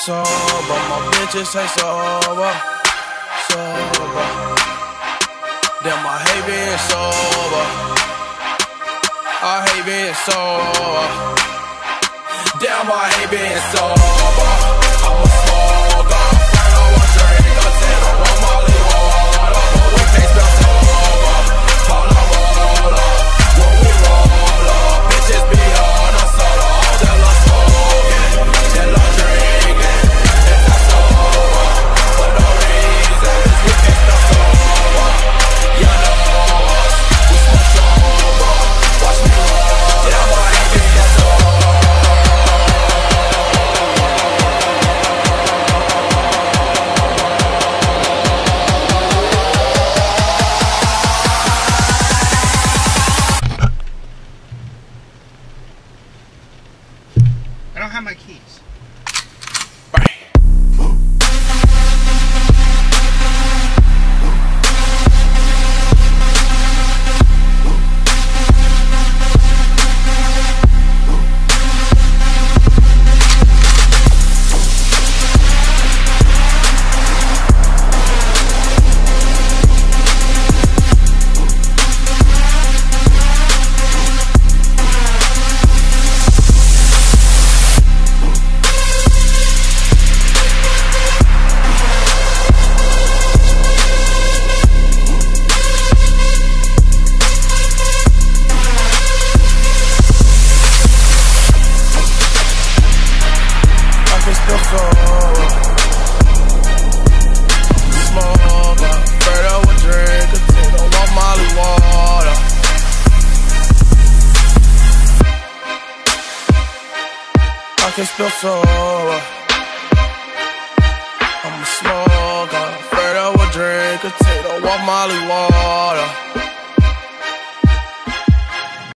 sober, my bitches say sober, sober. Damn, I hate being sober. I hate being sober. Damn, I hate being sober. I'm a smoker, afraid I won't drink until I want Molly water, but we can't spell sober. Call I roll up, when we roll up, bitches be on the soda, all that love smoking, that love drinking, it's not sober, for no reason, we can't spell sober. You know us, we smoke sober, watch me roll, damn, I hate being sober. I don't have my keys. I can spill sober. I'm a smoker, afraid I would drink a taste. I want Molly water.